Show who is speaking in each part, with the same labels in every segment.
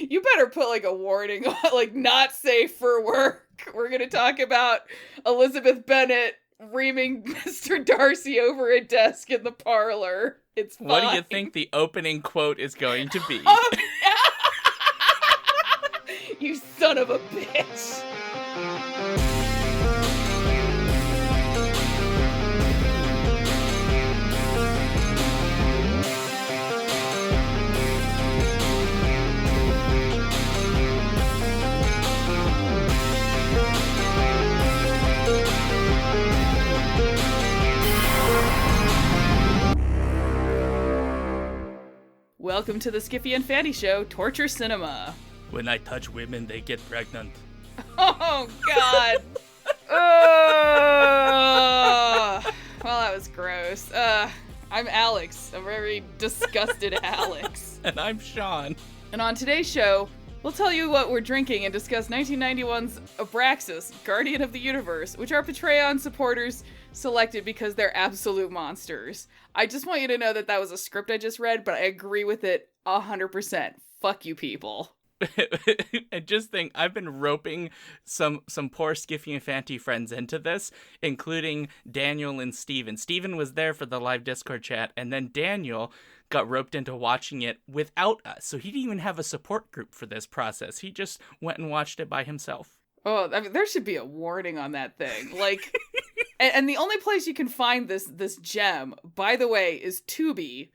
Speaker 1: You better put like a warning on, like, not safe for work. We're going to talk about Elizabeth Bennet reaming Mr. Darcy over a desk in the parlor. It's fine.
Speaker 2: What do you think the opening quote is going to be?
Speaker 1: Oh, you son of a bitch. Welcome to the Skiffy and Fanny Show, Torture Cinema.
Speaker 2: When I touch women, they get pregnant.
Speaker 1: Oh, God. Well, that was gross. I'm Alex, a very disgusted Alex.
Speaker 2: And I'm Shaun.
Speaker 1: And on today's show, we'll tell you what we're drinking and discuss 1991's Abraxas, Guardian of the Universe, which our Patreon supporters selected because they're absolute monsters. I just want you to know that that was a script I just read, but I agree with it 100%. Fuck you people.
Speaker 2: And just think, I've been roping some poor Skiffy and Fanty friends into this, including Daniel and Steven. Steven was there for the live Discord chat, and then Daniel got roped into watching it without us. So he didn't even have a support group for this process. He just went and watched it by himself.
Speaker 1: Oh, I mean, there should be a warning on that thing. Like, and the only place you can find this gem, by the way, is Tubi.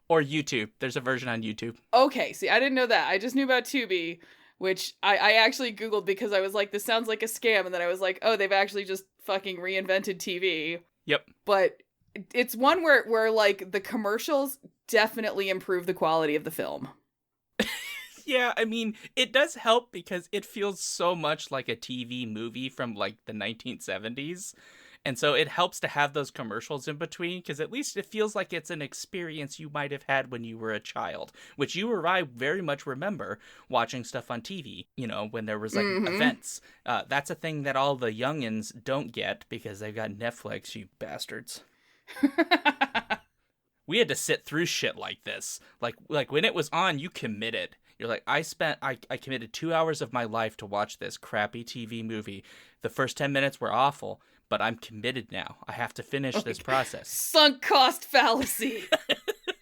Speaker 2: Or YouTube. There's a version on YouTube.
Speaker 1: Okay, see, I didn't know that. I just knew about Tubi, which I actually Googled because I was like, this sounds like a scam. And then I was like, oh, they've actually just fucking reinvented TV.
Speaker 2: Yep.
Speaker 1: But it's one where like, the commercials definitely improve the quality of the film.
Speaker 2: Yeah, I mean, it does help because it feels so much like a TV movie from, like, the 1970s. And so it helps to have those commercials in between, because at least it feels like it's an experience you might have had when you were a child, which you or I very much remember watching stuff on TV, you know, when there was, like, events. That's a thing that all the youngins don't get because they've got Netflix, you bastards. We had to sit through shit like this. Like when it was on, you committed. You're like, I committed 2 hours of my life to watch this crappy TV movie. The first 10 minutes were awful, but I'm committed now. I have to finish this process.
Speaker 1: Sunk cost fallacy.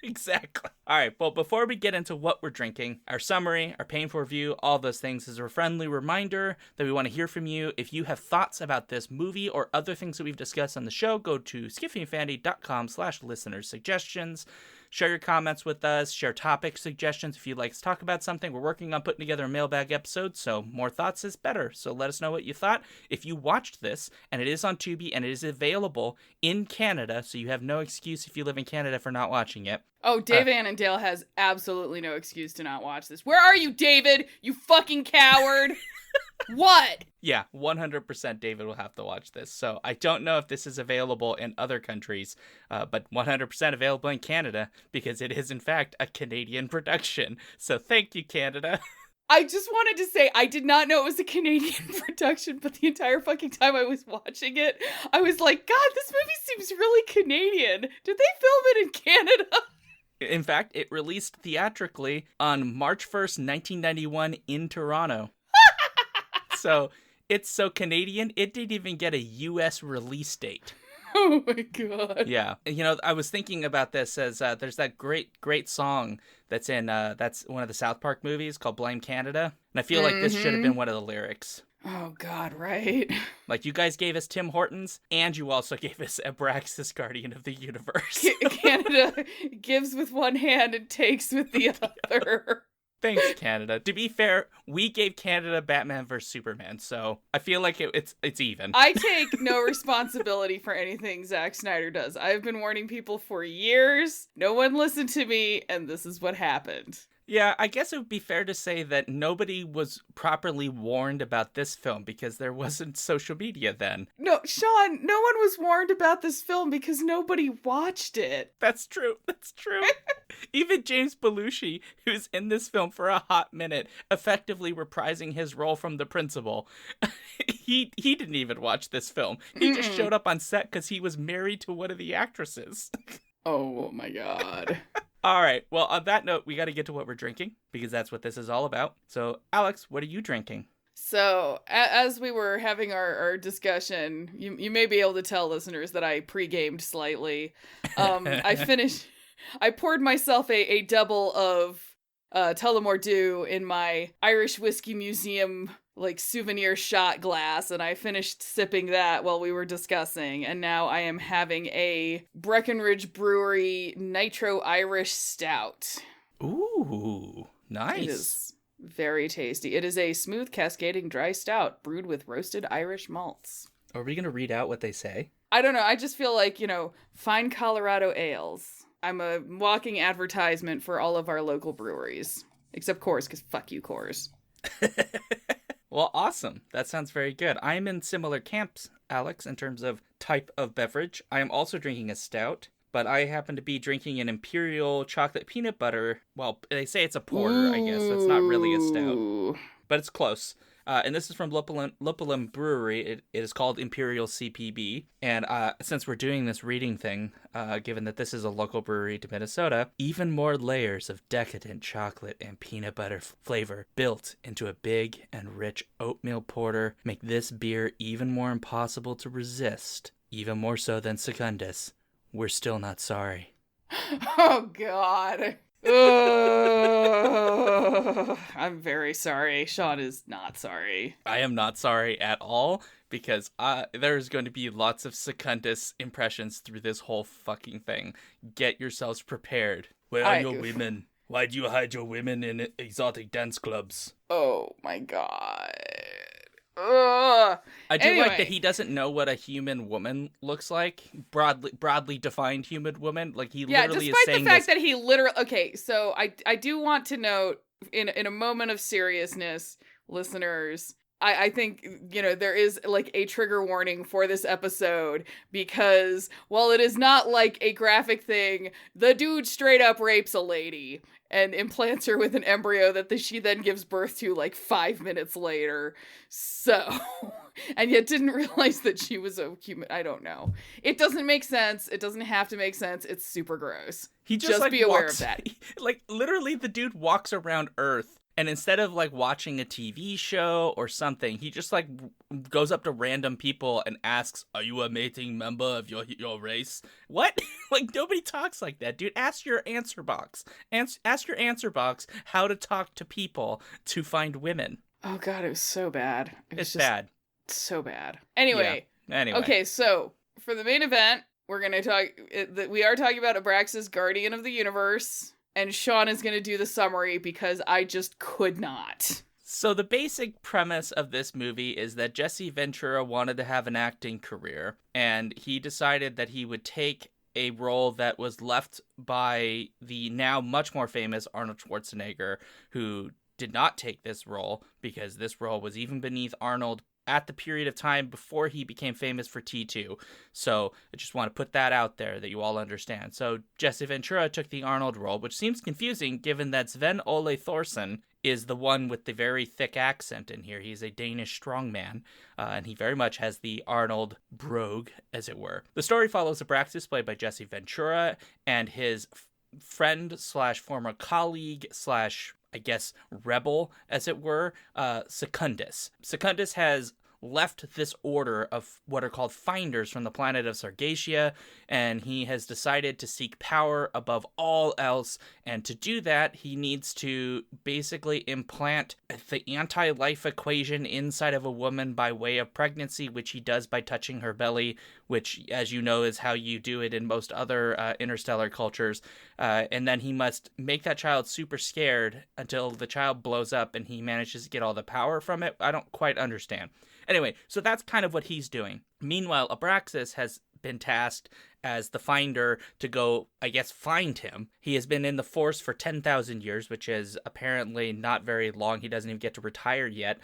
Speaker 2: Exactly. All right, well, before we get into what we're drinking, our summary, our painful review, all those things is a friendly reminder that we want to hear from you. If you have thoughts about this movie or other things that we've discussed on the show, go to skiffyandfandy.com/listener-suggestions. Share your comments with us, share topic suggestions if you'd like to talk about something. We're working on putting together a mailbag episode, so more thoughts is better. So let us know what you thought. If you watched this, and it is on Tubi, and it is available in Canada, so you have no excuse if you live in Canada for not watching it.
Speaker 1: Oh, Dave Annandale has absolutely no excuse to not watch this. Where are you, David? You fucking coward! What?
Speaker 2: Yeah, 100% David will have to watch this. So I don't know if this is available in other countries, but 100% available in Canada because it is, in fact, a Canadian production. So thank you, Canada.
Speaker 1: I just wanted to say, I did not know it was a Canadian production, but the entire fucking time I was watching it, I was like, God, this movie seems really Canadian. Did they film it in Canada?
Speaker 2: In fact, it released theatrically on March 1st, 1991 in Toronto. So it's so Canadian, it didn't even get a U.S. release date.
Speaker 1: Oh my God.
Speaker 2: Yeah. You know, I was thinking about this as there's that great song that's in, that's one of the South Park movies called Blame Canada. And I feel like this should have been one of the lyrics.
Speaker 1: Oh God, right.
Speaker 2: Like, you guys gave us Tim Hortons, and you also gave us Abraxas, Guardian of the Universe.
Speaker 1: Canada gives with one hand and takes with the other.
Speaker 2: Thanks, Canada. To be fair, we gave Canada Batman vs. Superman, so I feel like it's even.
Speaker 1: I take no responsibility for anything Zack Snyder does. I've been warning people for years. No one listened to me, and this is what happened.
Speaker 2: Yeah, I guess it would be fair to say that nobody was properly warned about this film because there wasn't social media then.
Speaker 1: No, Shaun, no one was warned about this film because nobody watched it.
Speaker 2: That's true. That's true. Even James Belushi, who's in this film for a hot minute, effectively reprising his role from the principal, he didn't even watch this film. He just showed up on set because he was married to one of the actresses.
Speaker 1: Oh my God.
Speaker 2: All right. Well, on that note, we got to get to what we're drinking because that's what this is all about. So, Alex, what are you drinking?
Speaker 1: So, as we were having our discussion, you may be able to tell listeners that I pre-gamed slightly. I poured myself a double of Tullamore Dew in my Irish Whiskey Museum like souvenir shot glass, and I finished sipping that while we were discussing, and now I am having a Breckenridge Brewery Nitro Irish Stout.
Speaker 2: Ooh, nice.
Speaker 1: It is very tasty. It is a smooth cascading dry stout brewed with roasted Irish malts.
Speaker 2: Are we going to read out what they say?
Speaker 1: I don't know. I just feel like, fine Colorado ales. I'm a walking advertisement for all of our local breweries. Except Coors, because fuck you, Coors.
Speaker 2: Well, awesome. That sounds very good. I'm in similar camps, Alex, in terms of type of beverage. I am also drinking a stout, but I happen to be drinking an Imperial chocolate peanut butter. Well, they say it's a porter, I guess. That's not really a stout, but it's close. And this is from Lupulin Brewery. It is called Imperial CPB. And since we're doing this reading thing, given that this is a local brewery to Minnesota, even more layers of decadent chocolate and peanut butter flavor built into a big and rich oatmeal porter make this beer even more impossible to resist. Even more so than Secundus. We're still not sorry.
Speaker 1: Oh, God. I'm very sorry. Shaun is not sorry.
Speaker 2: I am not sorry at all because there's going to be lots of Secundus impressions through this whole fucking thing. Get yourselves prepared. Where are your women? Why do you hide your women in exotic dance clubs?
Speaker 1: Oh my god. Ugh.
Speaker 2: I do like that he doesn't know what a human woman looks like. Broadly defined human woman. Like he literally is saying
Speaker 1: the fact that he literally... Okay, so I do want to note, in a moment of seriousness, listeners, I think, there is like a trigger warning for this episode because while it is not like a graphic thing, the dude straight up rapes a lady and implants her with an embryo that she then gives birth to like 5 minutes later. So, and yet didn't realize that she was a human. I don't know. It doesn't make sense. It doesn't have to make sense. It's super gross.
Speaker 2: He just like,
Speaker 1: be aware of that.
Speaker 2: Like literally the dude walks around Earth. And instead of like watching a TV show or something, he just like goes up to random people and asks, "Are you a mating member of your race?" What? Like nobody talks like that, dude. Ask your answer box. Ask your answer box how to talk to people to find women.
Speaker 1: Oh god, it was so bad.
Speaker 2: It's bad.
Speaker 1: So bad. Anyway.
Speaker 2: Yeah. Anyway.
Speaker 1: Okay, so for the main event, we are talking about Abraxas, Guardian of the Universe. And Shaun is going to do the summary because I just could not.
Speaker 2: So the basic premise of this movie is that Jesse Ventura wanted to have an acting career, and he decided that he would take a role that was left by the now much more famous Arnold Schwarzenegger, who did not take this role because this role was even beneath Arnold at the period of time before he became famous for T2. So I just want to put that out there that you all understand. So Jesse Ventura took the Arnold role, which seems confusing given that Sven Ole Thorsen is the one with the very thick accent in here. He's a Danish strongman, and he very much has the Arnold brogue, as it were. The story follows Abraxas, played by Jesse Ventura, and his friend slash former colleague slash I guess, rebel, as it were, Secundus. Secundus has left this order of what are called finders from the planet of Sargatia, and he has decided to seek power above all else, and to do that, he needs to basically implant the anti-life equation inside of a woman by way of pregnancy, which he does by touching her belly, which, as you know, is how you do it in most other interstellar cultures, and then he must make that child super scared until the child blows up and he manages to get all the power from it. I don't quite understand. Anyway, so that's kind of what he's doing. Meanwhile, Abraxas has been tasked as the finder to go, I guess, find him. He has been in the force for 10,000 years, which is apparently not very long. He doesn't even get to retire yet.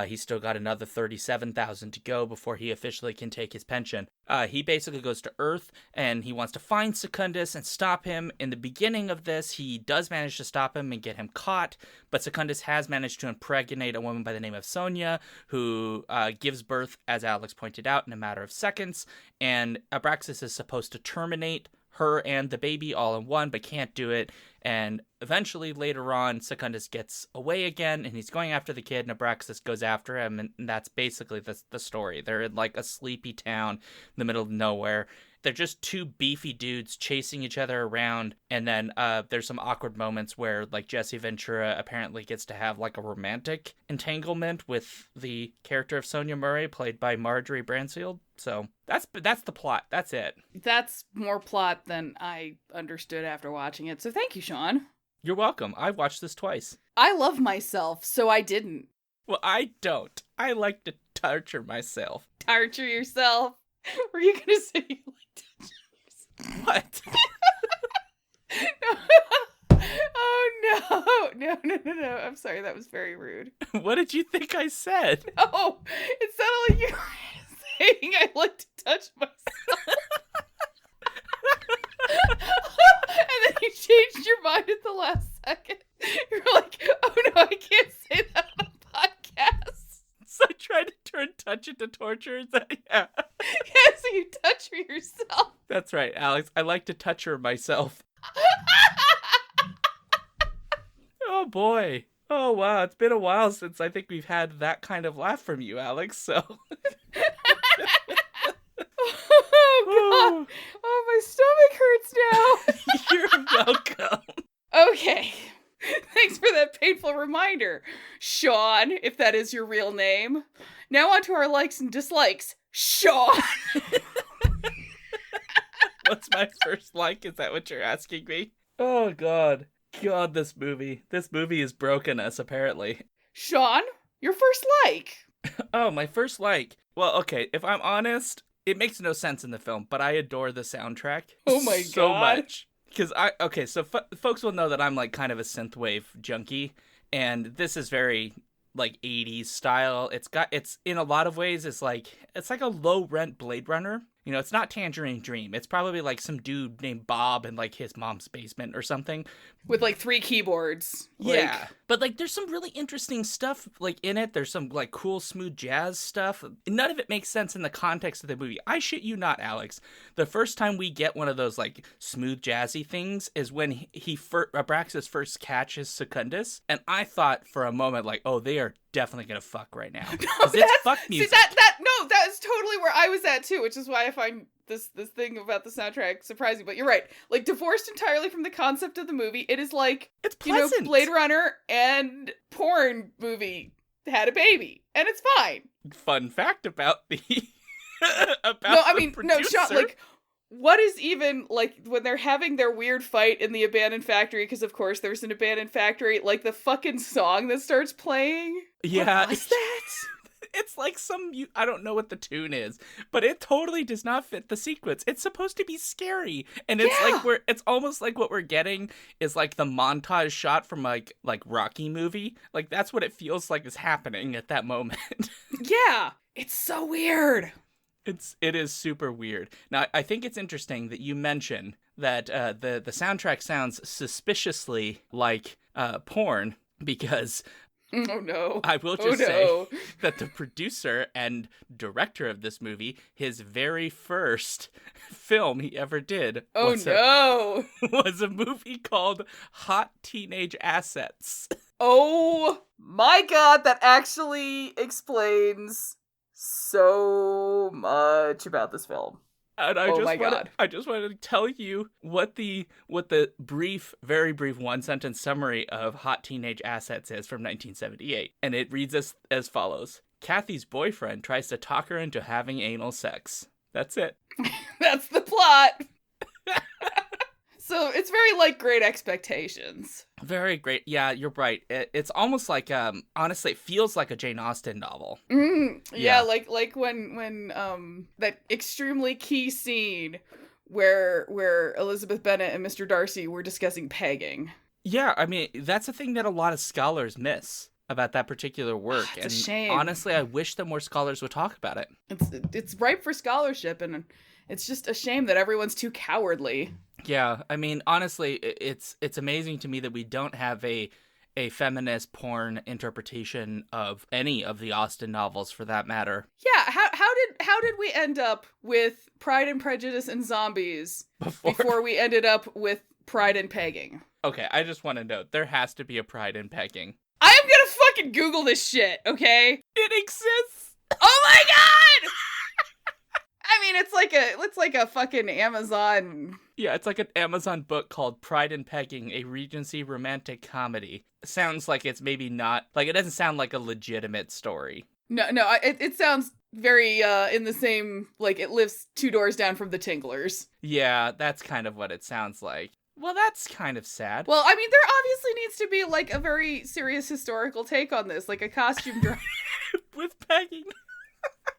Speaker 2: He's still got another 37,000 to go before he officially can take his pension. He basically goes to Earth, and he wants to find Secundus and stop him. In the beginning of this, he does manage to stop him and get him caught, but Secundus has managed to impregnate a woman by the name of Sonia, who gives birth, as Alex pointed out, in a matter of seconds, and Abraxas is supposed to terminate her and the baby all in one, but can't do it. And eventually later on, Secundus gets away again, and he's going after the kid, and Abraxas goes after him, and that's basically the story. They're in like a sleepy town in the middle of nowhere. They're just two beefy dudes chasing each other around, and then there's some awkward moments where like Jesse Ventura apparently gets to have like a romantic entanglement with the character of Sonia Murray, played by Marjorie Bransfield. So that's the plot. That's it.
Speaker 1: That's more plot than I understood after watching it. So thank you, Shaun.
Speaker 2: You're welcome. I've watched this twice.
Speaker 1: I love myself, so I didn't.
Speaker 2: Well, I don't. I like to torture myself.
Speaker 1: Torture yourself? Were you gonna say you like torture yourself?
Speaker 2: What?
Speaker 1: No. Oh, no. I'm sorry, that was very rude.
Speaker 2: What did you think I said?
Speaker 1: No, it sounded like you were saying I like to touch myself. And then you changed your mind at the last second. You're like, oh no, I can't say that on a podcast.
Speaker 2: So I tried to turn touch into torture. Is that, yeah.
Speaker 1: Yeah, so you torture yourself.
Speaker 2: That's right, Alex. I like to torture myself. Oh boy. Oh wow, it's been a while since I think we've had that kind of laugh from you, Alex, so.
Speaker 1: Oh god. Oh, my stomach hurts now.
Speaker 2: You're welcome.
Speaker 1: Okay. Thanks for that painful reminder, Shaun, if that is your real name. Now on to our likes and dislikes. Shaun!
Speaker 2: What's my first like? Is that what you're asking me? Oh god. God, this movie. This movie has broken us, apparently.
Speaker 1: Shaun, your first like.
Speaker 2: Oh, my first like. Well, okay, if I'm honest, it makes no sense in the film, but I adore the soundtrack.
Speaker 1: Oh my god.
Speaker 2: So much. Because so folks will know that I'm like kind of a synthwave junkie, and this is very like 80s style. It's in a lot of ways, it's like a low rent Blade Runner. You know, it's not Tangerine Dream. It's probably like some dude named Bob in like his mom's basement or something.
Speaker 1: With like 3 keyboards.
Speaker 2: Yeah. But like there's some really interesting stuff like in it. There's some like cool smooth jazz stuff. None of it makes sense in the context of the movie. I shit you not, Alex. The first time we get one of those like smooth jazzy things is when Abraxas first catches Secundus, and I thought for a moment like, oh, they are definitely gonna fuck right now. Because it's fuck music.
Speaker 1: See, that is totally where I was at too, which is why I find this thing about the soundtrack surprising. But you're right, like divorced entirely from the concept of the movie, it is like,
Speaker 2: it's pleasant.
Speaker 1: You know, Blade Runner and porn movie had a baby, and it's fine.
Speaker 2: Fun fact about the
Speaker 1: Shaun, like, what is even, like, when they're having their weird fight in the abandoned factory, because of course there's an abandoned factory, like the fucking song that starts playing?
Speaker 2: Yeah.
Speaker 1: What was that?
Speaker 2: It's like I don't know what the tune is, but it totally does not fit the sequence. It's supposed to be scary. And it's it's almost like what we're getting is like the montage shot from like Rocky movie. Like that's what it feels like is happening at that moment.
Speaker 1: Yeah. It's so weird.
Speaker 2: It is super weird. Now, I think it's interesting that you mention that the soundtrack sounds suspiciously like porn, because
Speaker 1: oh no.
Speaker 2: I will just say that the producer and director of this movie, his very first film he ever did was a movie called Hot Teenage Assets.
Speaker 1: Oh my god, that actually explains so much about this film.
Speaker 2: And I just wanted to tell you what the brief, very brief one-sentence summary of Hot Teenage Assets is from 1978. And it reads as follows. Kathy's boyfriend tries to talk her into having anal sex. That's it.
Speaker 1: That's the plot. So it's very like Great Expectations.
Speaker 2: Very great. Yeah, you're right. It's almost like, honestly, it feels like a Jane Austen novel.
Speaker 1: Yeah, like when that extremely key scene where Elizabeth Bennet and Mr. Darcy were discussing pegging.
Speaker 2: Yeah, I mean, that's a thing that a lot of scholars miss about that particular work.
Speaker 1: It's a shame.
Speaker 2: Honestly, I wish that more scholars would talk about it.
Speaker 1: It's ripe for scholarship, and it's just a shame that everyone's too cowardly.
Speaker 2: Yeah, I mean, honestly, it's amazing to me that we don't have a a feminist porn interpretation of any of the Austen novels for that matter.
Speaker 1: Yeah, how did we end up with Pride and Prejudice and zombies before we ended up with Pride and pegging?
Speaker 2: Okay, I just want to note, there has to be a Pride and pegging.
Speaker 1: I am gonna fucking Google this shit, okay?
Speaker 2: It exists!
Speaker 1: Oh my god! I mean, it's like a fucking Amazon.
Speaker 2: Yeah, it's like an Amazon book called Pride and Pegging, a Regency romantic comedy. Sounds like it's maybe not, like, it doesn't sound like a legitimate story.
Speaker 1: No, it sounds very in the same, like, it lives 2 doors down from the Tinglers.
Speaker 2: Yeah, that's kind of what it sounds like. Well, that's kind of sad.
Speaker 1: Well, I mean, there obviously needs to be, like, a very serious historical take on this, like a costume drama.
Speaker 2: With pegging.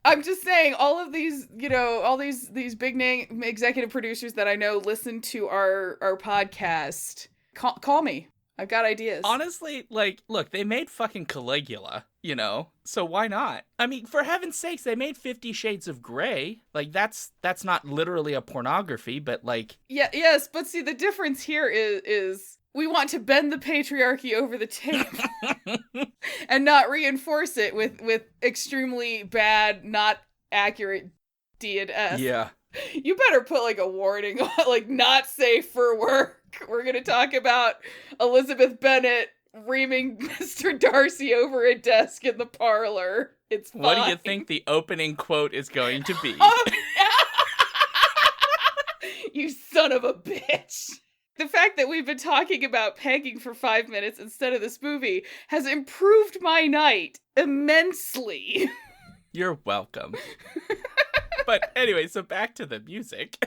Speaker 1: I'm just saying, all of these, you know, all these big name executive producers that I know listen to our podcast. Call me. I've got ideas.
Speaker 2: Honestly, like, look, they made fucking Caligula, you know? So why not? I mean, for heaven's sakes, they made 50 Shades of Grey. Like, that's not literally a pornography, but like...
Speaker 1: Yeah, yes, but see, the difference here is we want to bend the patriarchy over the table and not reinforce it with extremely bad, not accurate D&S.
Speaker 2: Yeah.
Speaker 1: You better put, like, a warning on, like, not safe for work. We're gonna talk about Elizabeth Bennet reaming Mr. Darcy over a desk in the parlor. It's fine.
Speaker 2: What do you think the opening quote is going to be?
Speaker 1: You son of a bitch. The fact that we've been talking about pegging for 5 minutes instead of this movie has improved my night immensely.
Speaker 2: You're welcome. But anyway, so back to the music.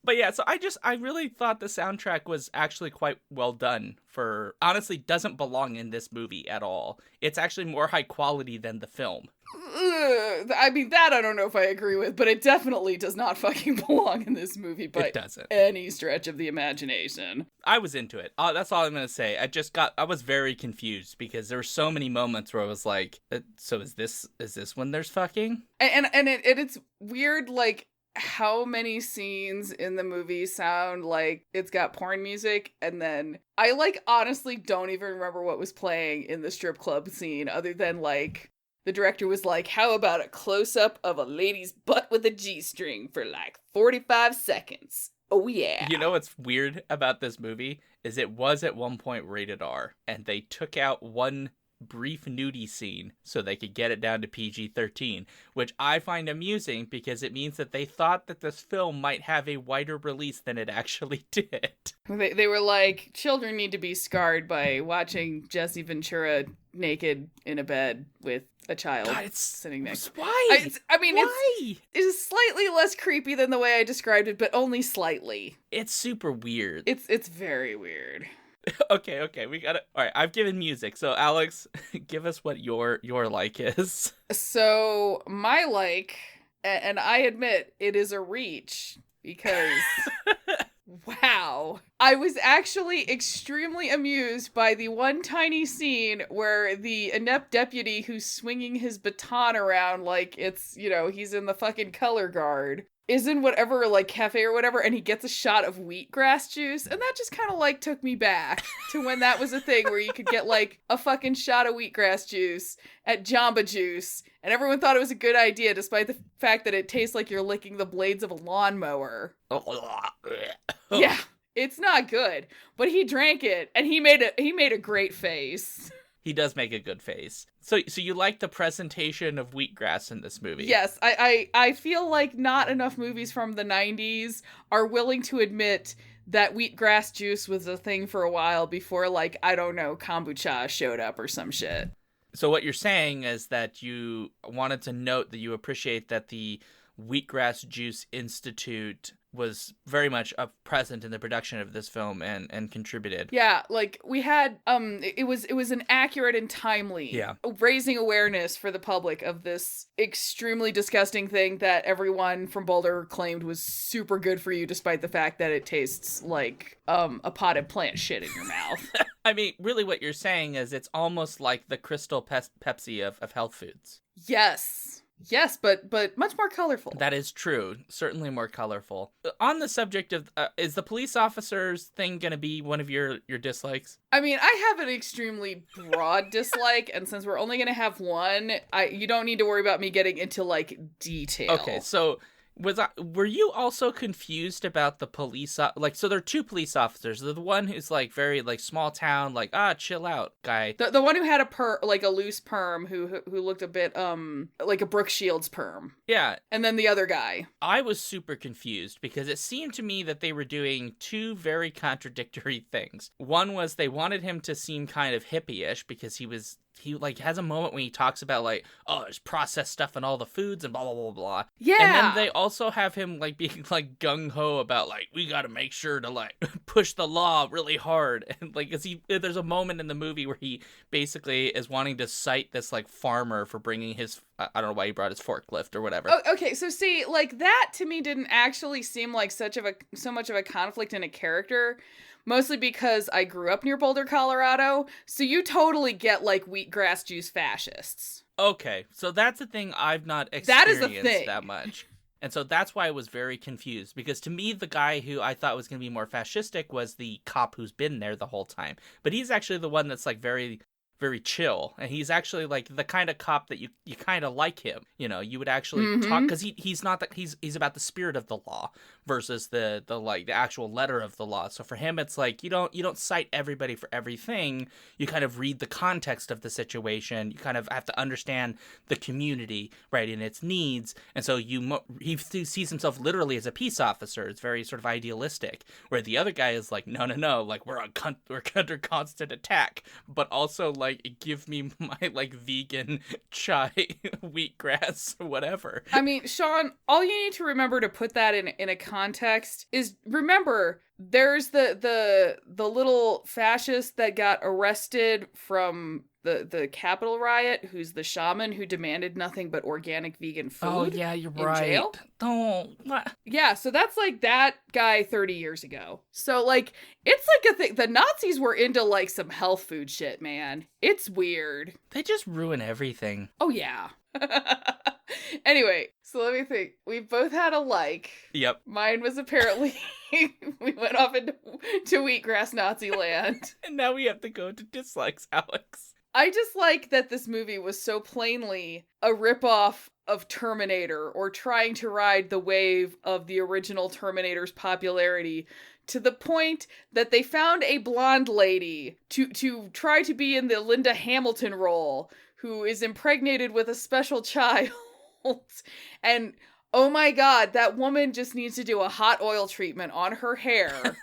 Speaker 2: But yeah, so I really thought the soundtrack was actually quite well done for, honestly, doesn't belong in this movie at all. It's actually more high quality than the film.
Speaker 1: I mean, that I don't know if I agree with, but it definitely does not fucking belong in this movie by
Speaker 2: It doesn't.
Speaker 1: any stretch of the imagination.
Speaker 2: I was into it. That's all I'm going to say. I was very confused because there were so many moments where I was like, so is this when there's fucking?
Speaker 1: And it's weird, like, how many scenes in the movie sound like it's got porn music, and then I, like, honestly don't even remember what was playing in the strip club scene other than, like, the director was like, how about a close-up of a lady's butt with a G-string for, like, 45 seconds? Oh, yeah.
Speaker 2: You know what's weird about this movie is it was at one point rated R, and they took out one brief nudie scene so they could get it down to PG-13, which I find amusing because it means that they thought that this film might have a wider release than it actually did.
Speaker 1: They were like, children need to be scarred by watching Jesse Ventura naked in a bed with a child sitting next.
Speaker 2: Why? Why?
Speaker 1: It's slightly less creepy than the way I described it, but only slightly.
Speaker 2: It's super weird.
Speaker 1: It's very weird.
Speaker 2: Okay, we got it. All right, I've given music. So Alex, give us what your like is.
Speaker 1: So my like, and I admit it is a reach because wow. I was actually extremely amused by the one tiny scene where the inept deputy who's swinging his baton around like it's, you know, he's in the fucking color guard is in whatever, like, cafe or whatever, and he gets a shot of wheatgrass juice, and that just kind of, like, took me back to when that was a thing where you could get, like, a fucking shot of wheatgrass juice at Jamba Juice, and everyone thought it was a good idea, despite the fact that it tastes like you're licking the blades of a lawnmower. Yeah, it's not good, but he drank it, and he made a great face.
Speaker 2: He does make a good face. So you like the presentation of wheatgrass in this movie?
Speaker 1: Yes, I feel like not enough movies from the 90s are willing to admit that wheatgrass juice was a thing for a while before, like, I don't know, kombucha showed up or some shit.
Speaker 2: So what you're saying is that you wanted to note that you appreciate that the Wheatgrass Juice Institute was very much present in the production of this film and contributed.
Speaker 1: Yeah, like we had it was an accurate and timely raising awareness for the public of this extremely disgusting thing that everyone from Boulder claimed was super good for you, despite the fact that it tastes like a potted plant shit in your mouth.
Speaker 2: I mean, really what you're saying is it's almost like the Crystal Pepsi of health foods.
Speaker 1: Yes. Yes, but much more colorful.
Speaker 2: That is true. Certainly more colorful. On the subject of, is the police officers thing going to be one of your dislikes?
Speaker 1: I mean, I have an extremely broad dislike, and since we're only going to have one, you don't need to worry about me getting into, like, detail.
Speaker 2: Okay, so were you also confused about the police, like, so there are two police officers. The one who's, like, very, like, small town, like, chill out guy.
Speaker 1: The one who had a loose perm, who looked a bit, like a Brooke Shields perm.
Speaker 2: Yeah.
Speaker 1: And then the other guy.
Speaker 2: I was super confused because it seemed to me that they were doing two very contradictory things. One was they wanted him to seem kind of hippie-ish because he like has a moment when he talks about like, oh, there's processed stuff in all the foods and blah blah blah blah.
Speaker 1: Yeah.
Speaker 2: And then they also have him like being like gung ho about like, we got to make sure to like push the law really hard. And like, there's a moment in the movie where he basically is wanting to cite this like farmer for bringing his, I don't know why he brought his forklift or whatever.
Speaker 1: Oh, okay, so see, like that to me didn't actually seem like so much of a conflict in a character. Mostly because I grew up near Boulder, Colorado, so you totally get, like, wheatgrass juice fascists.
Speaker 2: Okay, so that's the thing I've not experienced
Speaker 1: that is the thing.
Speaker 2: that much. And so that's why I was very confused, because to me, the guy who I thought was going to be more fascistic was the cop who's been there the whole time. But he's actually the one that's, like, very, very chill, and he's actually like the kind of cop that you kind of like him. You know, you would actually talk, because he's not that he's about the spirit of the law versus the like the actual letter of the law. So for him, it's like you don't cite everybody for everything. You kind of read the context of the situation. You kind of have to understand the community, right, and its needs. And so he sees himself literally as a peace officer. It's very sort of idealistic. Where the other guy is like, no, like we're under constant attack, but also like give me my like vegan chai wheatgrass whatever.
Speaker 1: I mean, Shaun, all you need to remember to put that in a context is remember there's the little fascist that got arrested from the Capitol riot, who's the shaman who demanded nothing but organic vegan food.
Speaker 2: Oh yeah, you're right.
Speaker 1: Jail.
Speaker 2: Don't. What?
Speaker 1: Yeah, so that's like that guy 30 years ago. So like it's like a thing. The Nazis were into like some health food shit, man. It's weird.
Speaker 2: They just ruin everything.
Speaker 1: Oh yeah. Anyway, so let me think. We both had a like.
Speaker 2: Yep.
Speaker 1: Mine was apparently we went off into wheatgrass Nazi land.
Speaker 2: And now we have to go to dislikes, Alex.
Speaker 1: I just like that this movie was so plainly a ripoff of Terminator, or trying to ride the wave of the original Terminator's popularity to the point that they found a blonde lady to try to be in the Linda Hamilton role, who is impregnated with a special child. And oh my god, that woman just needs to do a hot oil treatment on her hair.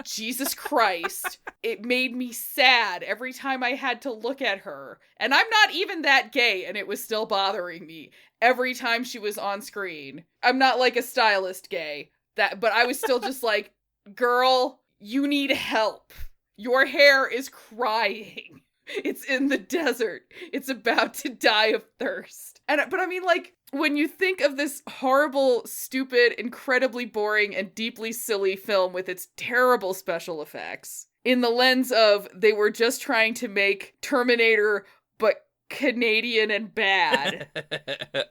Speaker 1: Jesus Christ. It made me sad every time I had to look at her. And I'm not even that gay, and it was still bothering me every time she was on screen. I'm not like a stylist gay, but I was still just like, girl, you need help. Your hair is crying. It's in the desert. It's about to die of thirst. But I mean, like, when you think of this horrible, stupid, incredibly boring, and deeply silly film with its terrible special effects, in the lens of they were just trying to make Terminator, but Canadian and bad.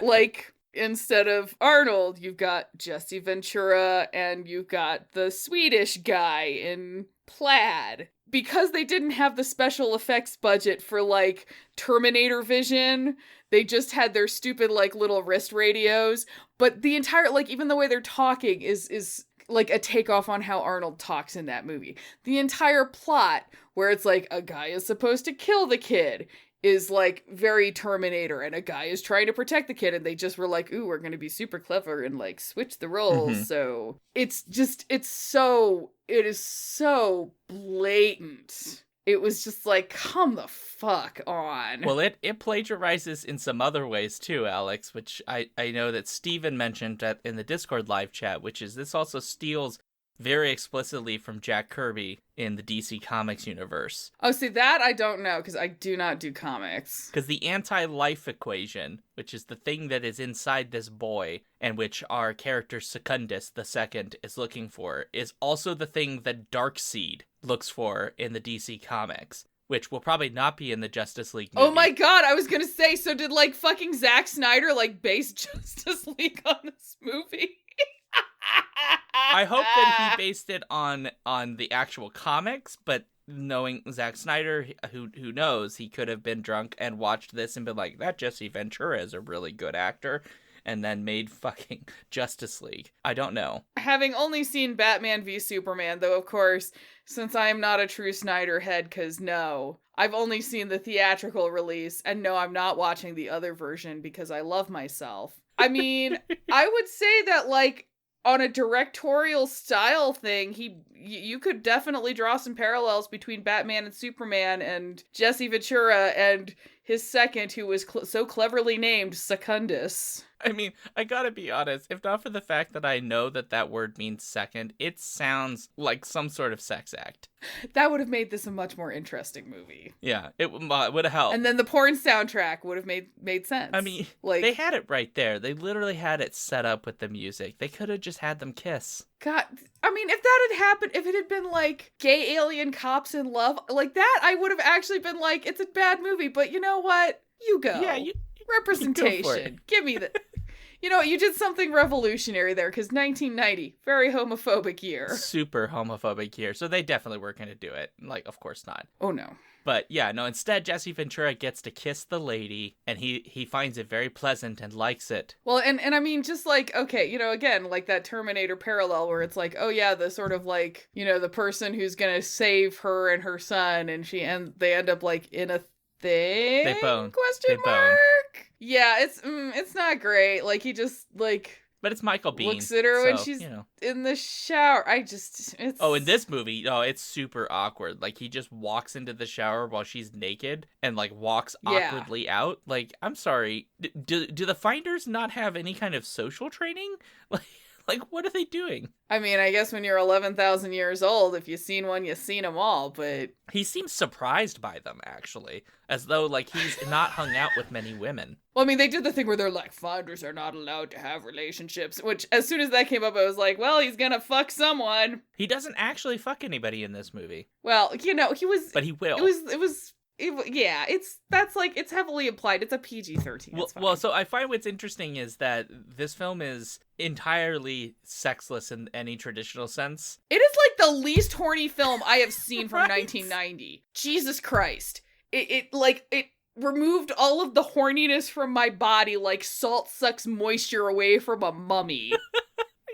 Speaker 1: Like, instead of Arnold, you've got Jesse Ventura, and you've got the Swedish guy in plaid. Because they didn't have the special effects budget for, like, Terminator vision, they just had their stupid, like, little wrist radios. But the entire, like, even the way they're talking is like, a takeoff on how Arnold talks in that movie. The entire plot, where it's like, a guy is supposed to kill the kid, is, like, very Terminator, and a guy is trying to protect the kid, and they just were like, ooh, we're gonna be super clever and, like, switch the roles. Mm-hmm. So, it is so blatant. It was just like, come the fuck on.
Speaker 2: Well, it plagiarizes in some other ways too, Alex, which I know that Steven mentioned in the Discord live chat, which is this also steals very explicitly from Jack Kirby in the DC Comics universe.
Speaker 1: Oh, see, that I don't know, because I do not do comics.
Speaker 2: Because the anti-life equation, which is the thing that is inside this boy, and which our character Secundus II is looking for, is also the thing that Darkseid looks for in the DC Comics. which will probably not be in the Justice League movie.
Speaker 1: Oh my god, I was gonna say, so did like fucking Zack Snyder like base Justice League on this movie?
Speaker 2: I hope that he based it on the actual comics, but knowing Zack Snyder, who knows, he could have been drunk and watched this and been like, that Jesse Ventura is a really good actor, and then made fucking Justice League. I don't know.
Speaker 1: Having only seen Batman v Superman, though, of course, since I am not a true Snyder head, because no, I've only seen the theatrical release, and no, I'm not watching the other version because I love myself. I mean, I would say that, like, on a directorial style thing, you could definitely draw some parallels between Batman and Superman and Jesse Ventura and his second, who was so cleverly named Secundus.
Speaker 2: I mean, I gotta be honest, if not for the fact that I know that word means second, it sounds like some sort of sex act.
Speaker 1: That would have made this a much more interesting movie.
Speaker 2: Yeah, it would have helped.
Speaker 1: And then the porn soundtrack would have made sense.
Speaker 2: I mean,
Speaker 1: like,
Speaker 2: they had it right there. They literally had it set up with the music. They could have just had them kiss.
Speaker 1: God, I mean, if that had happened, if it had been like gay alien cops in love, like that, I would have actually been like, it's a bad movie, but you know what? You go.
Speaker 2: Yeah,
Speaker 1: representation.
Speaker 2: You go for it.
Speaker 1: Give me the... You know, you did something revolutionary there, because 1990, very homophobic year.
Speaker 2: Super homophobic year. So they definitely weren't going to do it. Like, of course not.
Speaker 1: Oh, no.
Speaker 2: But yeah, no, instead Jesse Ventura gets to kiss the lady, and he finds it very pleasant and likes it.
Speaker 1: Well, and I mean, just like, okay, you know, again, like that Terminator parallel where it's like, oh yeah, the sort of like, you know, the person who's gonna save her and her son, and they end up like in a thing?
Speaker 2: They bone.
Speaker 1: Question mark? Yeah, it's not great. Like, he just, like...
Speaker 2: But it's Michael Biehn.
Speaker 1: Looks at her when she's in the shower. It's...
Speaker 2: Oh, in this movie, it's super awkward. Like, he just walks into the shower while she's naked and, like, walks awkwardly out. Like, I'm sorry. Do the Finders not have any kind of social training? Like, what are they doing?
Speaker 1: I mean, I guess when you're 11,000 years old, if you've seen one, you've seen them all, but...
Speaker 2: He seems surprised by them, actually. As though, like, he's not hung out with many women.
Speaker 1: Well, I mean, they did the thing where they're like, Finders are not allowed to have relationships, which, as soon as that came up, I was like, well, he's gonna fuck someone.
Speaker 2: He doesn't actually fuck anybody in this movie.
Speaker 1: Well, you know, he was...
Speaker 2: But he will.
Speaker 1: It's heavily implied. It's a PG-13.
Speaker 2: Well, so I find what's interesting is that this film is entirely sexless in any traditional sense.
Speaker 1: It is like the least horny film I have seen from
Speaker 2: Right?
Speaker 1: 1990. Jesus Christ. It removed all of the horniness from my body like salt sucks moisture away from a mummy.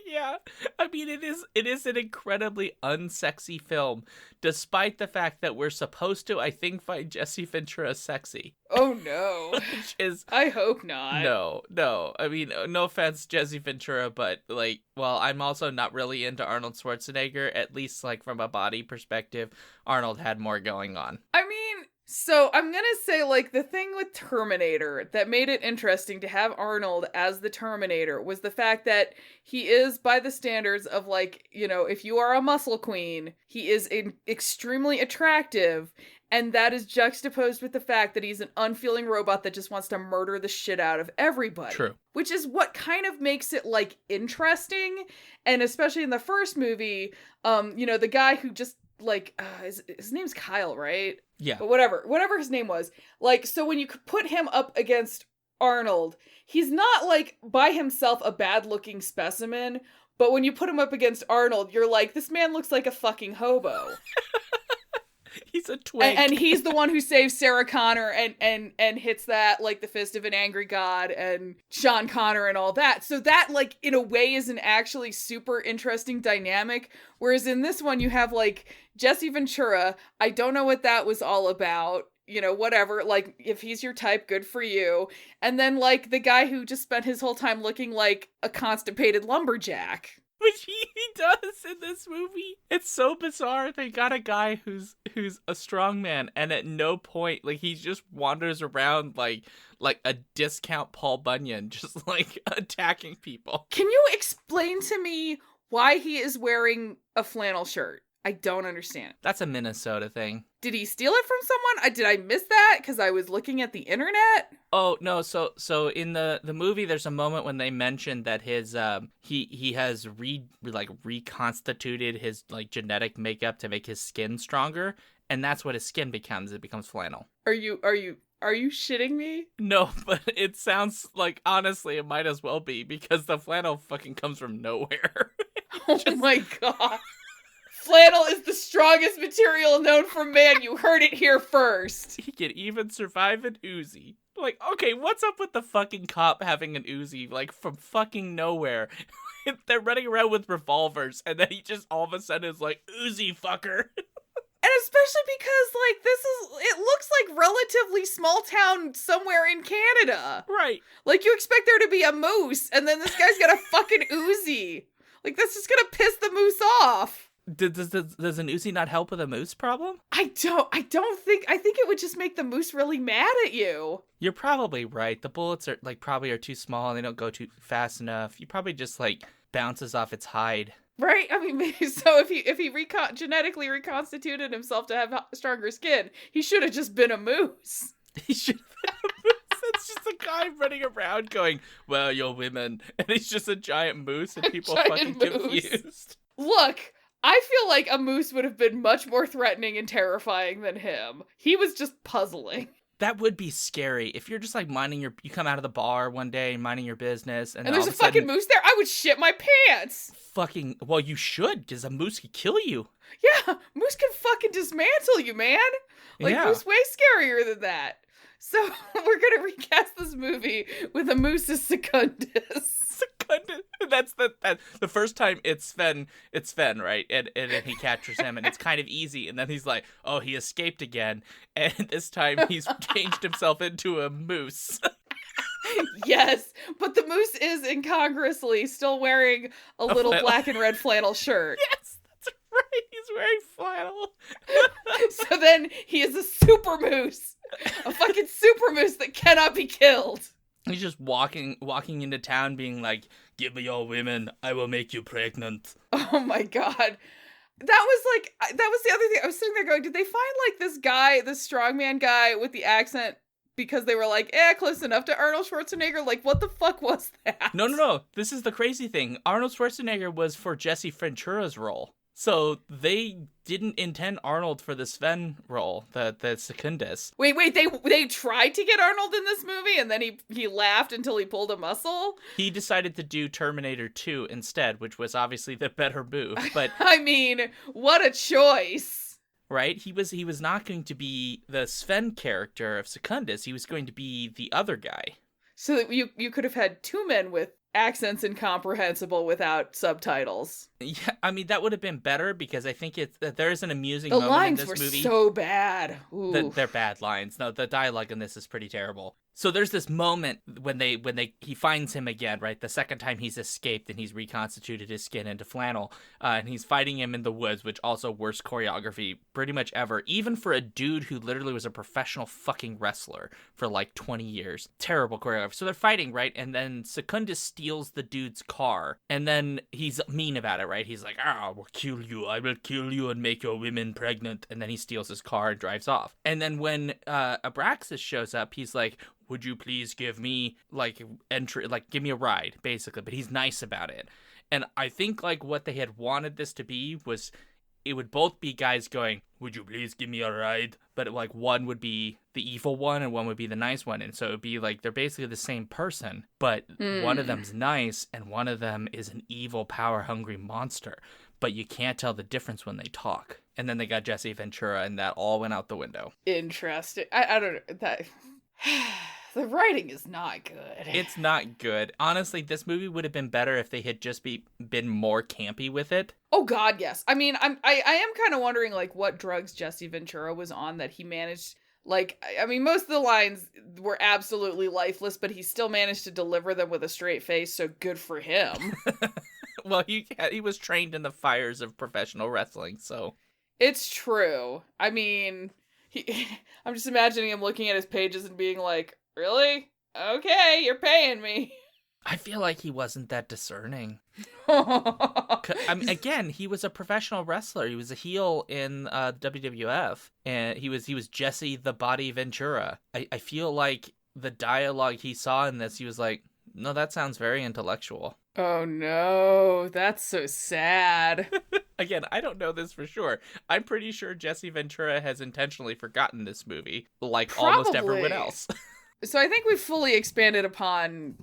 Speaker 2: Yeah, I mean, it is an incredibly unsexy film, despite the fact that we're supposed to, I think, find Jesse Ventura sexy.
Speaker 1: Oh no.
Speaker 2: Which is...
Speaker 1: I hope not.
Speaker 2: No. I mean, no offense, Jesse Ventura, but, like, well, I'm also not really into Arnold Schwarzenegger, at least, like, from a body perspective. Arnold had more going on.
Speaker 1: I mean... So I'm gonna say, like, the thing with Terminator that made it interesting to have Arnold as the Terminator was the fact that he is, by the standards of, like, you know, if you are a muscle queen, he is extremely attractive, and that is juxtaposed with the fact that he's an unfeeling robot that just wants to murder the shit out of everybody.
Speaker 2: True.
Speaker 1: Which is what kind of makes it, like, interesting, and especially in the first movie, you know, the guy who just, like, his name's Kyle, right?
Speaker 2: Yeah.
Speaker 1: But whatever his name was. Like, so when you put him up against Arnold, he's not, like, by himself a bad-looking specimen, but when you put him up against Arnold, you're like, this man looks like a fucking hobo.
Speaker 2: He's a twink.
Speaker 1: And he's the one who saves Sarah Connor and hits that, like, the fist of an angry god and Sean Connor and all that. So that, like, in a way is an actually super interesting dynamic. Whereas in this one, you have, like, Jesse Ventura. I don't know what that was all about. You know, whatever. Like, if he's your type, good for you. And then, like, the guy who just spent his whole time looking like a constipated lumberjack.
Speaker 2: Which he does in this movie. It's so bizarre. They got a guy who's a strong man, and at no point, like, he just wanders around like a discount Paul Bunyan, just, like, attacking people.
Speaker 1: Can you explain to me why he is wearing a flannel shirt? I don't understand.
Speaker 2: That's a Minnesota thing.
Speaker 1: Did he steal it from someone? Did I miss that? Because I was looking at the internet?
Speaker 2: Oh, no, so in the movie, there's a moment when they mention that his, he has reconstituted his, like, genetic makeup to make his skin stronger, and that's what his skin becomes. It becomes flannel.
Speaker 1: Are you shitting me?
Speaker 2: No, but it sounds like, honestly, it might as well be, because the flannel fucking comes from nowhere.
Speaker 1: Oh my god. Flannel is the strongest material known for man. You heard it here first.
Speaker 2: He can even survive an Uzi. Like, okay, what's up with the fucking cop having an Uzi, like, from fucking nowhere? They're running around with revolvers, and then he just all of a sudden is like, Uzi, fucker.
Speaker 1: And especially because, like, it looks like relatively small town somewhere in Canada.
Speaker 2: Right.
Speaker 1: Like, you expect there to be a moose, and then this guy's got a fucking Uzi. Like, that's just gonna piss the moose off.
Speaker 2: Does an Uzi not help with a moose problem?
Speaker 1: I think it would just make the moose really mad at you.
Speaker 2: You're probably right. The bullets are, like, probably are too small, and they don't go too fast enough. You probably just, like, bounces off its hide.
Speaker 1: Right? I mean, maybe so if he genetically reconstituted himself to have stronger skin, he should have just been a moose.
Speaker 2: He should have been a moose. It's just a guy running around going, well, you're women. And he's just a giant moose, and people are fucking confused.
Speaker 1: Look, I feel like a moose would have been much more threatening and terrifying than him. He was just puzzling.
Speaker 2: That would be scary. If you're just, like, you come out of the bar one day, minding your business, and
Speaker 1: there's a fucking moose there, I would shit my pants.
Speaker 2: Well, you should, because a moose could kill you.
Speaker 1: Yeah, moose can fucking dismantle you, man. Like, moose way scarier than that. So, we're gonna recast this movie with a moose as Secundus.
Speaker 2: That's the first time it's Sven, right? And he captures him, and it's kind of easy, and then he's like, oh, he escaped again, and this time he's changed himself into a moose.
Speaker 1: Yes, but the moose is incongruously still wearing a little black and red flannel shirt.
Speaker 2: Yes, that's right, he's wearing flannel.
Speaker 1: So then he is a super moose. A fucking super moose that cannot be killed.
Speaker 2: He's just walking into town being like, give me your women, I will make you pregnant.
Speaker 1: Oh my god. That was the other thing. I was sitting there going, did they find, like, this guy, this strongman guy with the accent because they were like, close enough to Arnold Schwarzenegger? Like, what the fuck was that?
Speaker 2: No. This is the crazy thing. Arnold Schwarzenegger was for Jesse Ventura's role. So they didn't intend Arnold for the Sven role, the Secundus.
Speaker 1: Wait, they tried to get Arnold in this movie, and then he laughed until he pulled a muscle?
Speaker 2: He decided to do Terminator 2 instead, which was obviously the better move, but...
Speaker 1: I mean, what a choice!
Speaker 2: Right? He was not going to be the Sven character of Secundus, he was going to be the other guy. So
Speaker 1: that you could have had two men with accents incomprehensible without subtitles.
Speaker 2: Yeah, I mean, that would have been better, because I think there is an amusing moment in this movie. The
Speaker 1: lines were so bad.
Speaker 2: They're bad lines. No, the dialogue in this is pretty terrible. So there's this moment when he finds him again, right? The second time he's escaped and he's reconstituted his skin into flannel, and he's fighting him in the woods, which also worst choreography pretty much ever, even for a dude who literally was a professional fucking wrestler for like 20 years. Terrible choreography. So they're fighting, right? And then Secundus steals the dude's car, and then he's mean about it, right? He's like, I will kill you and make your women pregnant. And then he steals his car and drives off. And then when Abraxas shows up, he's like, would you please give me give me a ride, basically. But he's nice about it. And I think like what they had wanted this to be was it would both be guys going, would you please give me a ride? But like one would be the evil one and one would be the nice one. And so it'd be like they're basically the same person, but one of them's nice and one of them is an evil, power-hungry monster. But you can't tell the difference when they talk. And then they got Jesse Ventura, and that all went out the window.
Speaker 1: Interesting. I don't know. That... The writing is not good.
Speaker 2: It's not good. Honestly, this movie would have been better if they had just been more campy with it.
Speaker 1: Oh God, yes. I mean, I am kind of wondering like what drugs Jesse Ventura was on that he managed. Like, I mean, most of the lines were absolutely lifeless, but he still managed to deliver them with a straight face. So good for him.
Speaker 2: Well, he was trained in the fires of professional wrestling, so
Speaker 1: it's true. I mean, I'm just imagining him looking at his pages and being like, really? Okay, you're paying me.
Speaker 2: I feel like he wasn't that discerning. I mean, again, he was a professional wrestler. He was a heel in WWF, and he was Jesse the Body Ventura. I feel like the dialogue he saw in this, he was like, no, that sounds very intellectual.
Speaker 1: Oh no, that's so sad.
Speaker 2: Again, I don't know this for sure. I'm pretty sure Jesse Ventura has intentionally forgotten this movie, like almost everyone else.
Speaker 1: So I think we've fully expanded upon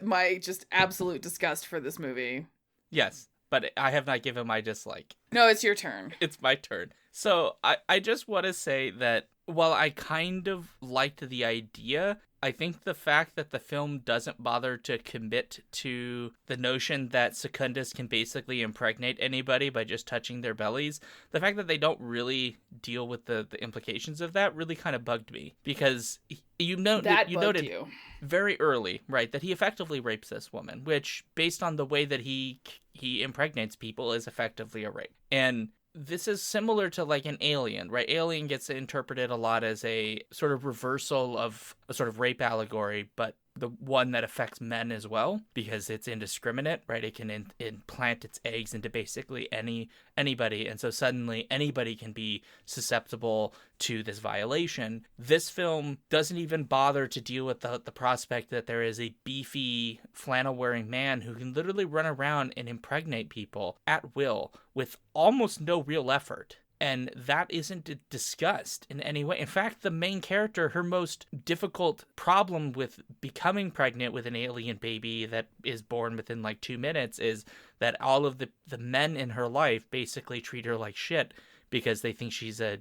Speaker 1: my just absolute disgust for this movie.
Speaker 2: Yes, but I have not given my dislike.
Speaker 1: No, it's your turn.
Speaker 2: It's my turn. So I just want to say that while I kind of liked the idea, I think the fact that the film doesn't bother to commit to the notion that Secundus can basically impregnate anybody by just touching their bellies, the fact that they don't really deal with the implications of that really kind of bugged me. Because you noted very early, right, that he effectively rapes this woman, which, based on the way that he impregnates people, is effectively a rape. And this is similar to like an Alien, right? Alien gets interpreted a lot as a sort of reversal of a sort of rape allegory, but the one that affects men as well, because it's indiscriminate, right? It can implant its eggs into basically anybody, and so suddenly anybody can be susceptible to this violation. This film doesn't even bother to deal with the prospect that there is a beefy flannel-wearing man who can literally run around and impregnate people at will with almost no real effort. And that isn't discussed in any way. In fact, the main character, her most difficult problem with becoming pregnant with an alien baby that is born within like 2 minutes is that all of the men in her life basically treat her like shit because they think she's a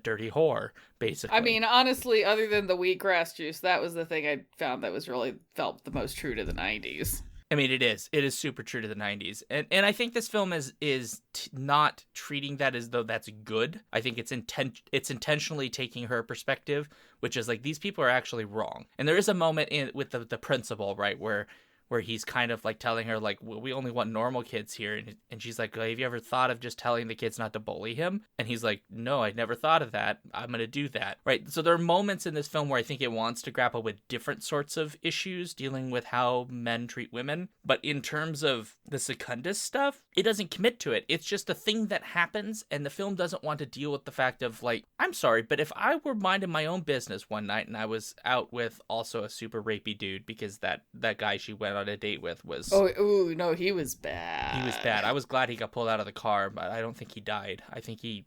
Speaker 2: dirty whore, basically.
Speaker 1: I mean, honestly, other than the wheatgrass juice, that was the thing I found that was really felt the most true to the 90s.
Speaker 2: I mean, it is super true to the 90s. And I think this film is not treating that as though that's good. I think it's intentionally taking her perspective, which is like, these people are actually wrong. And there is a moment with the principal, right, where he's kind of like telling her, like, well, we only want normal kids here. And she's like, have you ever thought of just telling the kids not to bully him? And he's like, no, I never thought of that. I'm going to do that. Right. So there are moments in this film where I think it wants to grapple with different sorts of issues dealing with how men treat women. But in terms of the Secundus stuff, it doesn't commit to it. It's just a thing that happens. And the film doesn't want to deal with the fact of, like, I'm sorry, but if I were minding my own business one night and I was out with also a super rapey dude, because that guy she went on a date with was...
Speaker 1: no, he was bad.
Speaker 2: He was bad. I was glad he got pulled out of the car, but I don't think he died. I think he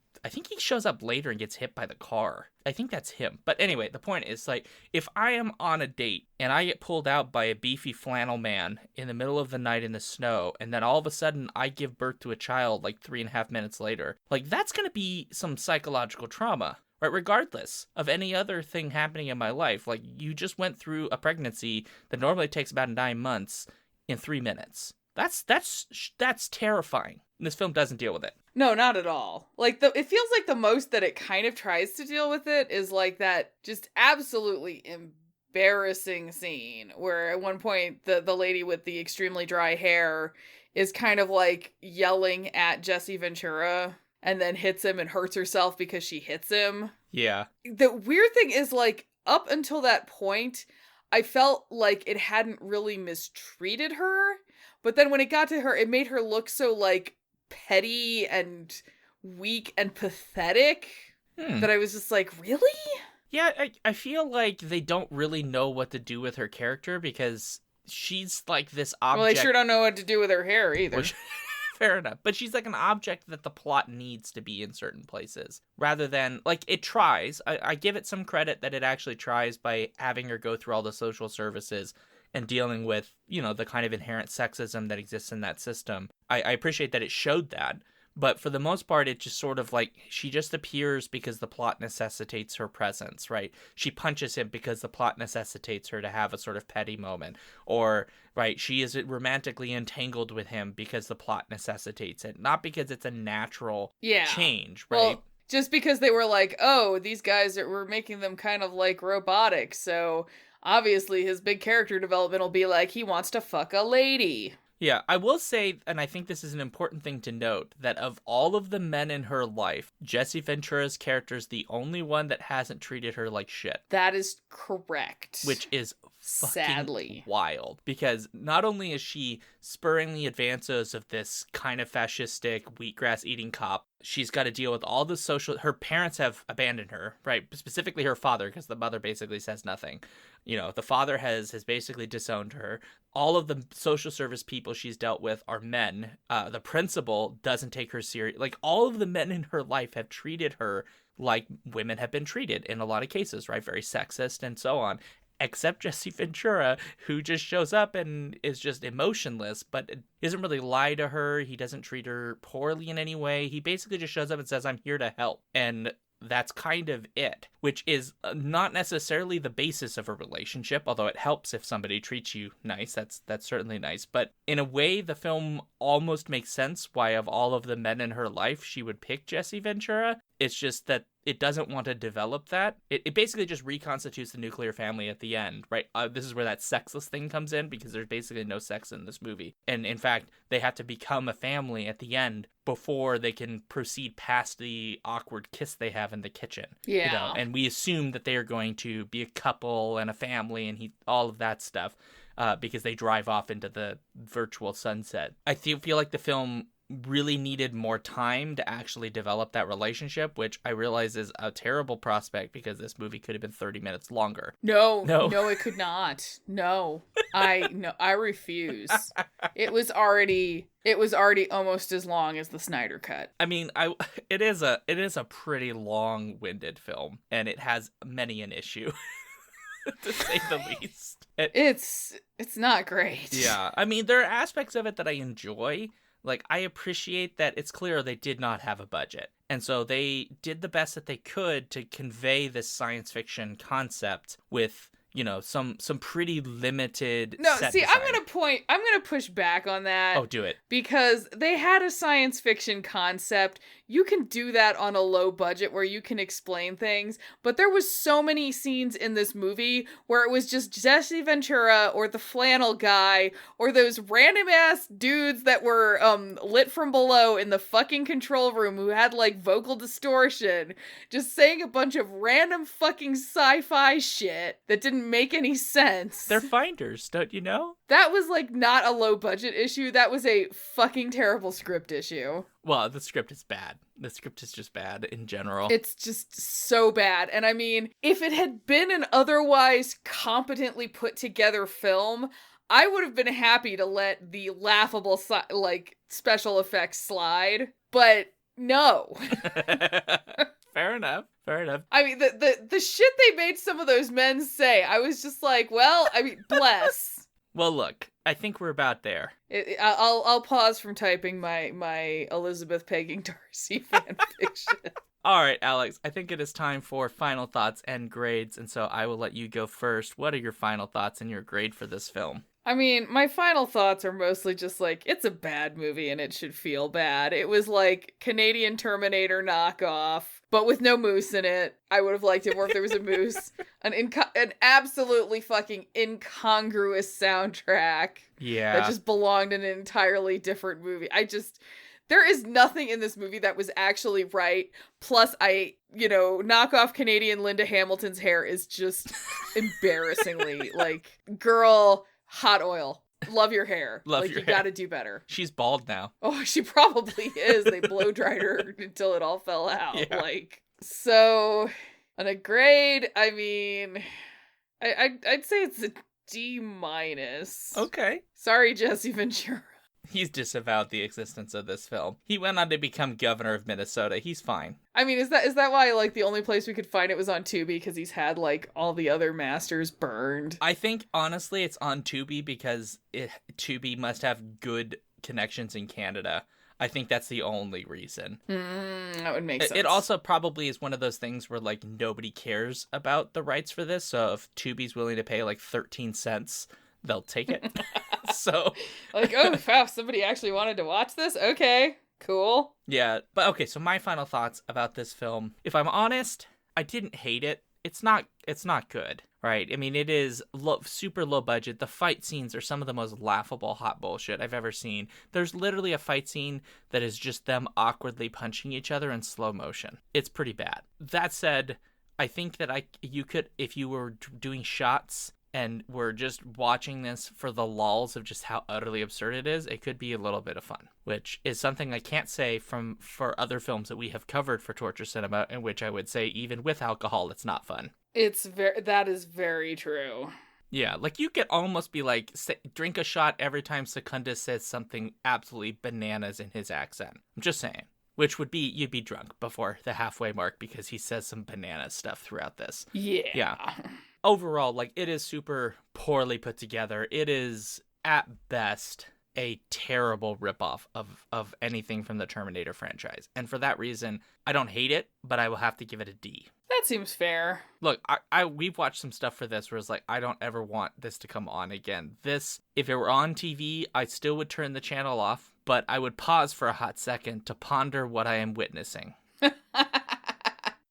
Speaker 2: shows up later and gets hit by the car. I think that's him. But anyway, the point is, like, if I am on a date and I get pulled out by a beefy flannel man in the middle of the night in the snow, and then all of a sudden I give birth to a child like 3.5 minutes later, like, that's going to be some psychological trauma. Right, regardless of any other thing happening in my life. Like, you just went through a pregnancy that normally takes about 9 months in 3 minutes. That's terrifying. And this film doesn't deal with it.
Speaker 1: No, not at all. Like, it feels like the most that it kind of tries to deal with it is like that just absolutely embarrassing scene where at one point the lady with the extremely dry hair is kind of like yelling at Jesse Ventura and then hits him and hurts herself because she hits him.
Speaker 2: Yeah.
Speaker 1: The weird thing is, like, up until that point, I felt like it hadn't really mistreated her. But then when it got to her, it made her look so, like, petty and weak and pathetic that I was just like, really?
Speaker 2: Yeah, I feel like they don't really know what to do with her character because she's like this object.
Speaker 1: Well, they sure don't know what to do with her hair either.
Speaker 2: Fair enough. But she's like an object that the plot needs to be in certain places. Rather than, like, it tries. I give it some credit that it actually tries by having her go through all the social services and dealing with, you know, the kind of inherent sexism that exists in that system. I appreciate that it showed that. But for the most part, it just sort of like, she just appears because the plot necessitates her presence, right? She punches him because the plot necessitates her to have a sort of petty moment. Or, right, she is romantically entangled with him because the plot necessitates it. Not because it's a natural change, right?
Speaker 1: Well, just because they were like, oh, these guys were making them kind of like robotic, so obviously his big character development will be like, he wants to fuck a lady.
Speaker 2: Yeah, I will say, and I think this is an important thing to note, that of all of the men in her life, Jesse Ventura's character is the only one that hasn't treated her like shit.
Speaker 1: That is correct.
Speaker 2: Which is fucking
Speaker 1: sadly
Speaker 2: wild. Because not only is she spurring the advances of this kind of fascistic wheatgrass-eating cop, she's got to deal with all the social... Her parents have abandoned her, right? Specifically her father, because the mother basically says nothing. The father has basically disowned her. All of the social service people she's dealt with are men. The principal doesn't take her serious. Like, all of the men in her life have treated her like women have been treated in a lot of cases, right? Very sexist and so on. Except Jesse Ventura, who just shows up and is just emotionless, but doesn't really lie to her. He doesn't treat her poorly in any way. He basically just shows up and says, I'm here to help. And that's kind of it, which is not necessarily the basis of a relationship, although it helps if somebody treats you nice. That's certainly nice. But in a way, the film almost makes sense why of all of the men in her life, she would pick Jesse Ventura. It's just that it doesn't want to develop that. It basically just reconstitutes the nuclear family at the end, right? This is where that sexless thing comes in, because there's basically no sex in this movie. And in fact, they have to become a family at the end before they can proceed past the awkward kiss they have in the kitchen.
Speaker 1: Yeah.
Speaker 2: And we assume that they are going to be a couple and a family and all of that stuff, because they drive off into the virtual sunset. I feel like the film really needed more time to actually develop that relationship, which I realize is a terrible prospect because this movie could have been 30 minutes longer.
Speaker 1: No, it could not. No, I refuse. It was already almost as long as the Snyder Cut.
Speaker 2: I mean, it is a pretty long-winded film, and it has many an issue, to say the least.
Speaker 1: It's not great.
Speaker 2: Yeah, I mean, there are aspects of it that I enjoy. Like, I appreciate that it's clear they did not have a budget. And so they did the best that they could to convey this science fiction concept with, some pretty limited set design.
Speaker 1: I'm gonna push back on that.
Speaker 2: Oh, do it.
Speaker 1: Because they had a science fiction concept. You can do that on a low budget where you can explain things, but there was so many scenes in this movie where it was just Jesse Ventura or the flannel guy or those random ass dudes that were lit from below in the fucking control room who had like vocal distortion, just saying a bunch of random fucking sci-fi shit that didn't make any sense.
Speaker 2: They're finders, don't you know?
Speaker 1: That was like not a low budget issue. That was a fucking terrible script issue.
Speaker 2: Well, the script is bad. The script is just bad in general.
Speaker 1: It's just so bad. And I mean, if it had been an otherwise competently put together film, I would have been happy to let the laughable special effects slide. But no.
Speaker 2: Fair enough.
Speaker 1: I mean, the shit they made some of those men say, I was just like, well, I mean, bless.
Speaker 2: Well, look, I think we're about there.
Speaker 1: I'll pause from typing my Elizabeth pegging Darcy fanfiction.
Speaker 2: All right, Alex, I think it is time for final thoughts and grades, and so I will let you go first. What are your final thoughts and your grade for this film?
Speaker 1: I mean, my final thoughts are mostly just like, it's a bad movie and it should feel bad. It was like Canadian Terminator knockoff, but with no moose in it. I would have liked it more if there was a moose. An absolutely fucking incongruous soundtrack.
Speaker 2: Yeah.
Speaker 1: That just belonged in an entirely different movie. There is nothing in this movie that was actually right. Plus, knockoff Canadian Linda Hamilton's hair is just embarrassingly, like, girl, hot oil. Love your hair. You gotta do better.
Speaker 2: She's bald now.
Speaker 1: Oh, she probably is. They blow dried her until it all fell out.
Speaker 2: Yeah.
Speaker 1: So, on a grade, I mean, I'd say it's a D-.
Speaker 2: Okay.
Speaker 1: Sorry, Jesse Ventura.
Speaker 2: He's disavowed the existence of this film. He went on to become governor of Minnesota. He's fine.
Speaker 1: I mean, is that why, like, the only place we could find it was on Tubi, because he's had, like, all the other masters burned?
Speaker 2: I think, honestly, it's on Tubi because Tubi must have good connections in Canada. I think that's the only reason.
Speaker 1: That would make sense.
Speaker 2: It also probably is one of those things where, like, nobody cares about the rights for this, so if Tubi's willing to pay, like, 13 cents, they'll take it. So,
Speaker 1: like, oh, wow, somebody actually wanted to watch this? Okay, cool.
Speaker 2: Yeah, but okay, so my final thoughts about this film. If I'm honest, I didn't hate it. It's not good, right? I mean, it is super low budget. The fight scenes are some of the most laughable hot bullshit I've ever seen. There's literally a fight scene that is just them awkwardly punching each other in slow motion. It's pretty bad. That said, I think that you could, if you were doing shots and we're just watching this for the lulls of just how utterly absurd it is, it could be a little bit of fun, which is something I can't say for other films that we have covered for Torture Cinema, in which I would say even with alcohol, it's not fun.
Speaker 1: That is very true.
Speaker 2: Yeah, like you could almost be like, drink a shot every time Secundus says something absolutely bananas in his accent. I'm just saying. Which would be, you'd be drunk before the halfway mark because he says some banana stuff throughout this.
Speaker 1: Yeah.
Speaker 2: Overall, like, it is super poorly put together. It is, at best, a terrible ripoff of anything from the Terminator franchise. And for that reason, I don't hate it, but I will have to give it a D.
Speaker 1: That seems fair.
Speaker 2: Look, we've watched some stuff for this where it's like, I don't ever want this to come on again. This, if it were on TV, I still would turn the channel off, but I would pause for a hot second to ponder what I am witnessing.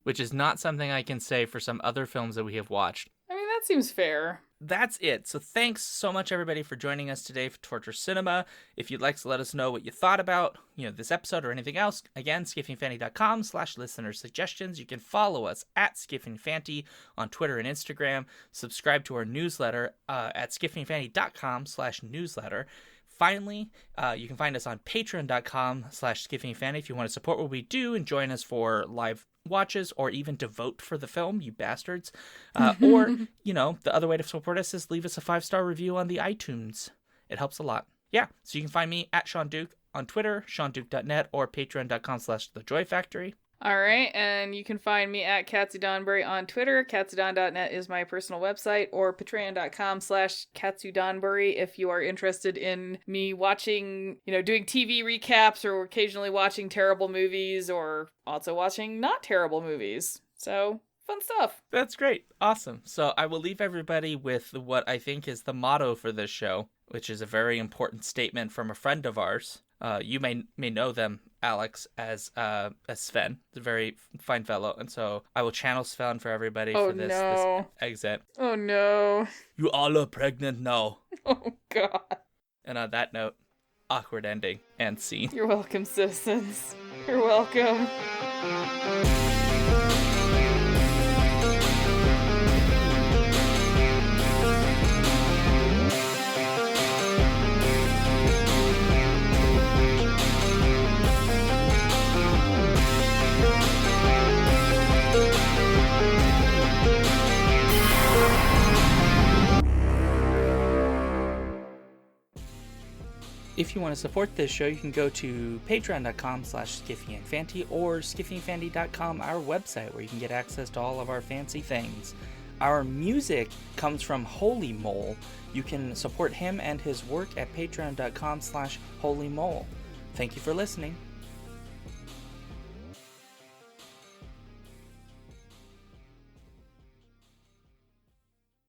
Speaker 2: Which is not something I can say for some other films that we have watched.
Speaker 1: I mean, that seems fair.
Speaker 2: That's it. So thanks so much, everybody, for joining us today for Torture Cinema. If you'd like to let us know what you thought about, this episode or anything else, again, skiffingfanty.com/listener suggestions. You can follow us at skiffingfanty on Twitter and Instagram. Subscribe to our newsletter at skiffingfanty.com/newsletter. Finally, you can find us on patreon.com/skiffingfanty if you want to support what we do and join us for live watches or even to vote for the film, you bastards. Or, the other way to support us is leave us a 5-star review on the iTunes. It helps a lot. Yeah, so you can find me at Shaun Duke on Twitter, ShaunDuke.net, or patreon.com/thejoyfactory.
Speaker 1: All right, and you can find me at Katsu Donbury on Twitter. KatsuDon.net is my personal website, or patreon.com/Katsu Donbury if you are interested in me watching, doing TV recaps or occasionally watching terrible movies or also watching not terrible movies. So, fun stuff.
Speaker 2: That's great. Awesome. So I will leave everybody with what I think is the motto for this show, which is a very important statement from a friend of ours. You may know them, Alex, as Sven. He's a very fine fellow, and so I will channel Sven for everybody for this exit.
Speaker 1: Oh no.
Speaker 2: You all are pregnant now.
Speaker 1: Oh god.
Speaker 2: And on that note, awkward ending and scene.
Speaker 1: You're welcome, citizens. You're welcome.
Speaker 2: If you want to support this show, you can go to patreon.com/skiffyandfanty or skiffyandfanty.com, our website, where you can get access to all of our fancy things. Our music comes from Holy Mole. You can support him and his work at patreon.com/holymole. Thank you for listening.